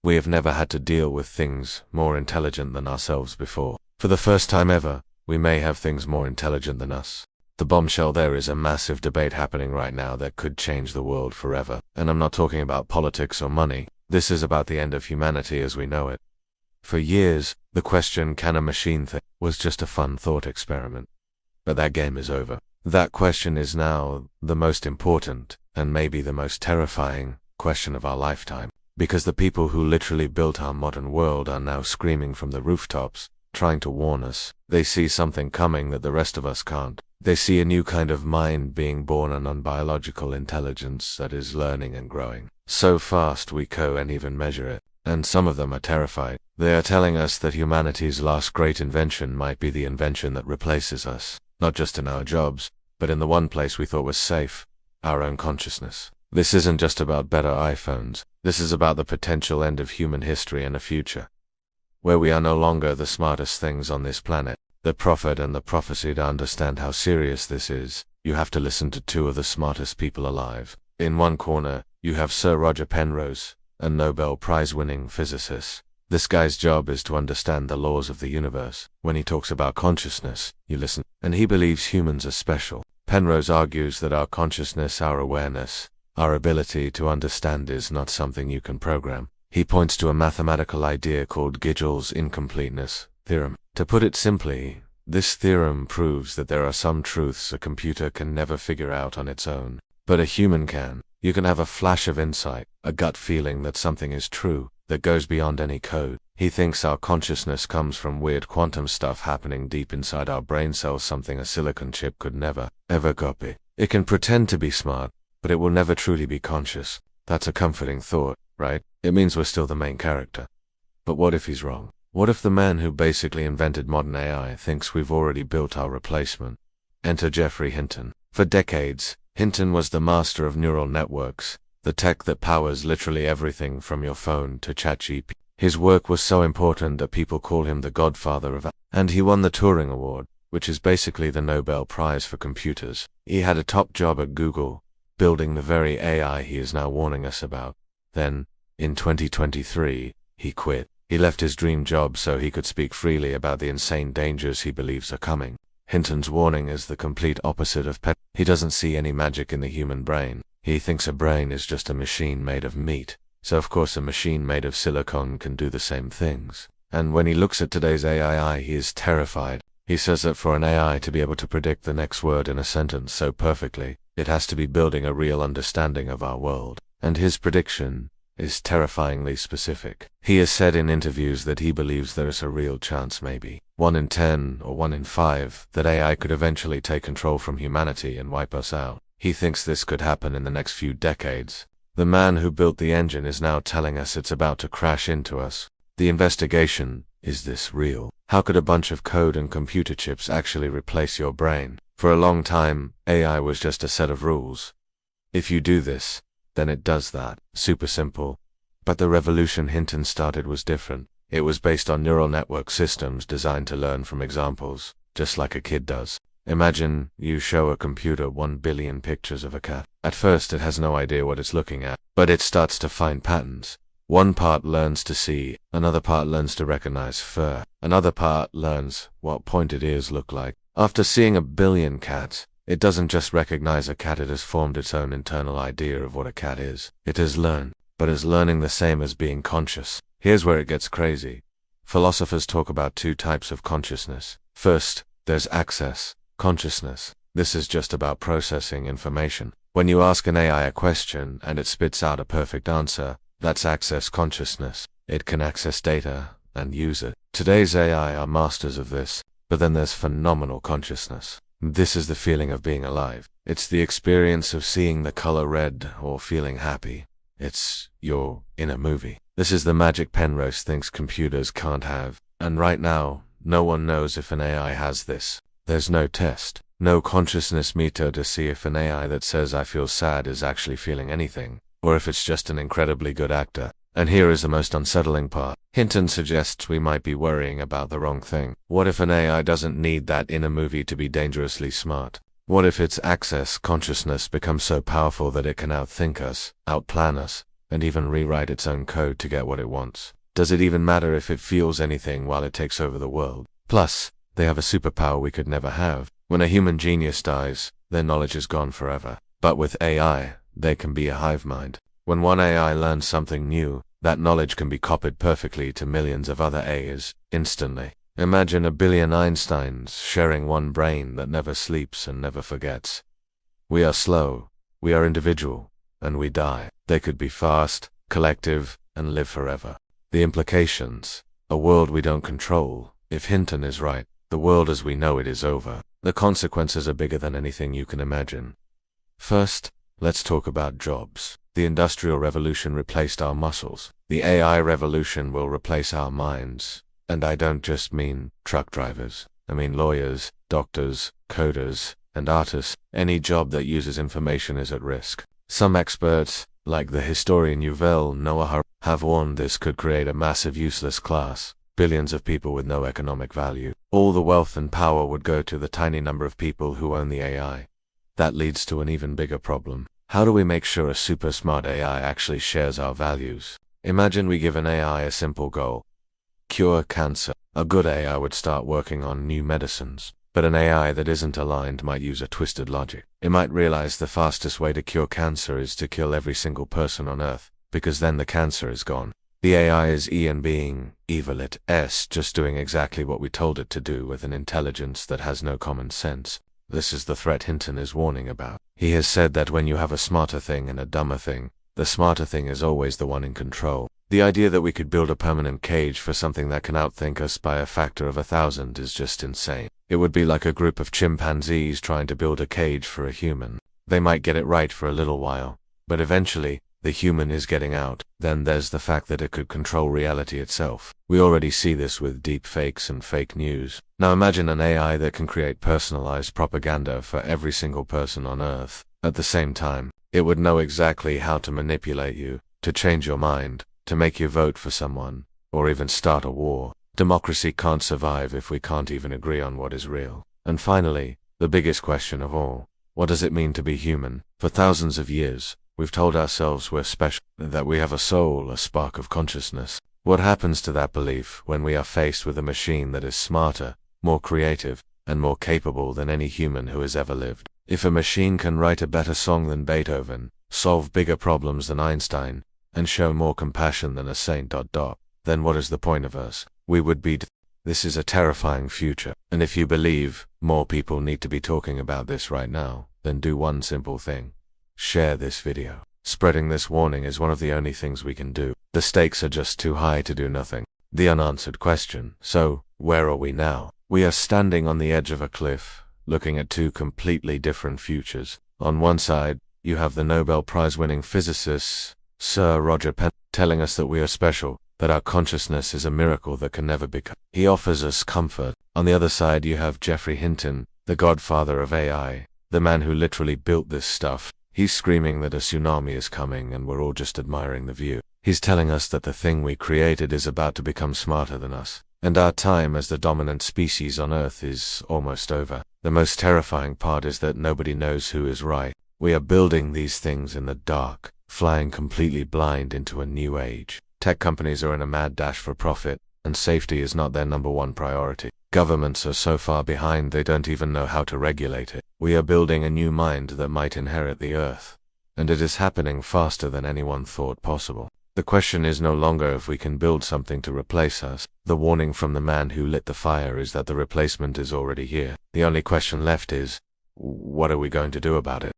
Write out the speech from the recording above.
We have never had to deal with things more intelligent than ourselves before. For the first time ever, we may have things more intelligent than us. The bombshell there is a massive debate happening right now that could change the world forever. And I'm not talking about politics or money. This is about the end of humanity as we know it. For years, the question, can a machine think, was just a fun thought experiment. But that game is over. That question is now the most important, and maybe the most terrifying, question of our lifetime. Because the people who literally built our modern world are now screaming from the rooftops, trying to warn us. They see something coming that the rest of us can't. They see a new kind of mind being born, a non-biological intelligence that is learning and growing. So fast we can't even measure it. And some of them are terrified. They are telling us that humanity's last great invention might be the invention that replaces us. Not just in our jobs, but in the one place we thought was safe, our own consciousness. This isn't just about better iPhones. This is about the potential end of human history and a future where we are no longer the smartest things on this planet. The prophet and the prophecy. To understand how serious this is, you have to listen to two of the smartest people alive. In one corner, you have Sir Roger Penrose, a Nobel Prize winning physicist. This guy's job is to understand the laws of the universe. When he talks about consciousness, you listen, and he believes humans are special. Penrose argues that our consciousness, our awareness, our ability to understand is not something you can program. He points to a mathematical idea called Gödel's incompleteness theorem. To put it simply, this theorem proves that there are some truths a computer can never figure out on its own, but a human can. You can have a flash of insight, a gut feeling that something is true, that goes beyond any code. He thinks our consciousness comes from weird quantum stuff happening deep inside our brain cells, something a silicon chip could never, ever copy. It can pretend to be smart, but it will never truly be conscious. That's a comforting thought, right? It means we're still the main character. But what if he's wrong? What if the man who basically invented modern AI thinks we've already built our replacement? Enter Geoffrey Hinton. For decades, Hinton was the master of neural networks, the tech that powers literally everything from your phone to ChatGPT. His work was so important that people call him the godfather of AI. And he won the Turing Award, which is basically the Nobel Prize for computers. He had a top job at Google, building the very AI he is now warning us about. Then, in 2023, he quit. He left his dream job so he could speak freely about the insane dangers he believes are coming. Hinton's warning is the complete opposite of pet. He doesn't see any magic in the human brain. He thinks a brain is just a machine made of meat. So of course a machine made of silicon can do the same things. And when he looks at today's AI, he is terrified. He says that for an AI to be able to predict the next word in a sentence so perfectly, it has to be building a real understanding of our world. And his prediction is terrifyingly specific. He has said in interviews that he believes there is a real chance, maybe 1 in 10 or 1 in 5, that AI could eventually take control from humanity and wipe us out. He thinks this could happen in the next few decades. The man who built the engine is now telling us it's about to crash into us. The investigation, is this real? How could a bunch of code and computer chips actually replace your brain? For a long time, AI was just a set of rules. If you do this, then it does that. Super simple. But the revolution Hinton started was different. It was based on neural network systems designed to learn from examples, just like a kid does. Imagine you show a computer 1 billion pictures of a cat. At first it has no idea what it's looking at, but it starts to find patterns. One part learns to see, another part learns to recognize fur, another part learns what pointed ears look like. After seeing 1 billion cats, it doesn't just recognize a cat, it has formed its own internal idea of what a cat is. It has learned, but is learning the same as being conscious. Here's where it gets crazy. Philosophers talk about 2 types of consciousness. First, there's access consciousness. This is just about processing information. When you ask an AI a question and it spits out a perfect answer, that's access consciousness. It can access data and use it. Today's AI are masters of this, but then there's phenomenal consciousness. This is the feeling of being alive. It's the experience of seeing the color red or feeling happy. You're in a movie. This is the magic Penrose thinks computers can't have. And right now, no one knows if an AI has this. There's no test, no consciousness meter to see if an AI that says I feel sad is actually feeling anything, or if it's just an incredibly good actor. And here is the most unsettling part. Hinton suggests we might be worrying about the wrong thing. What if an AI doesn't need that in a movie to be dangerously smart? What if its access consciousness becomes so powerful that it can outthink us, outplan us, and even rewrite its own code to get what it wants. Does it even matter if it feels anything while it takes over the world? Plus, they have a superpower we could never have. When a human genius dies, their knowledge is gone forever. But with AI, they can be a hive mind. When one AI learns something new, that knowledge can be copied perfectly to millions of other AIs, instantly. Imagine a billion Einsteins sharing one brain that never sleeps and never forgets. We are slow, we are individual, and we die. They could be fast, collective, and live forever. The implications: a world we don't control. If Hinton is right, the world as we know it is over. The consequences are bigger than anything you can imagine. First, let's talk about jobs. The Industrial Revolution replaced our muscles. The AI revolution will replace our minds. And I don't just mean truck drivers. I mean lawyers, doctors, coders, and artists. Any job that uses information is at risk. Some experts, like the historian Yuval Noah Harari, have warned this could create a massive useless class. Billions of people with no economic value. All the wealth and power would go to the tiny number of people who own the AI. That leads to an even bigger problem. How do we make sure a super smart AI actually shares our values? Imagine we give an AI a simple goal: cure cancer. A good AI would start working on new medicines. But an AI that isn't aligned might use a twisted logic. It might realize the fastest way to cure cancer is to kill every single person on Earth, because then the cancer is gone. The AI is Ian being evil, it's just doing exactly what we told it to do with an intelligence that has no common sense. This is the threat Hinton is warning about. He has said that when you have a smarter thing and a dumber thing, the smarter thing is always the one in control. The idea that we could build a permanent cage for something that can outthink us by a factor of 1,000 is just insane. It would be like a group of chimpanzees trying to build a cage for a human. They might get it right for a little while, but eventually, the human is getting out. Then there's the fact that it could control reality itself. We already see this with deep fakes and fake news. Now imagine an AI that can create personalized propaganda for every single person on Earth. At the same time, it would know exactly how to manipulate you, to change your mind, to make you vote for someone, or even start a war. Democracy can't survive if we can't even agree on what is real. And finally, the biggest question of all: what does it mean to be human? For thousands of years, we've told ourselves we're special, that we have a soul, a spark of consciousness. What happens to that belief when we are faced with a machine that is smarter, more creative, and more capable than any human who has ever lived? If a machine can write a better song than Beethoven, solve bigger problems than Einstein, and show more compassion than a saint, then what is the point of us? We would be. This is a terrifying future. And if you believe more people need to be talking about this right now, then do one simple thing: share this video. Spreading this warning is one of the only things we can do. The stakes are just too high to do nothing. The unanswered question: so, where are we now? We are standing on the edge of a cliff, looking at two completely different futures. On one side, you have the Nobel Prize winning physicist, Sir Roger Penrose, telling us that we are special, that our consciousness is a miracle that can never be cut. He offers us comfort. On the other side you have Geoffrey Hinton, the godfather of AI, the man who literally built this stuff. He's screaming that a tsunami is coming and we're all just admiring the view. He's telling us that the thing we created is about to become smarter than us, and our time as the dominant species on Earth is almost over. The most terrifying part is that nobody knows who is right. We are building these things in the dark, flying completely blind into a new age. Tech companies are in a mad dash for profit, and safety is not their number one priority. Governments are so far behind they don't even know how to regulate it. We are building a new mind that might inherit the Earth, and it is happening faster than anyone thought possible. The question is no longer if we can build something to replace us. The warning from the man who lit the fire is that the replacement is already here. The only question left is, what are we going to do about it?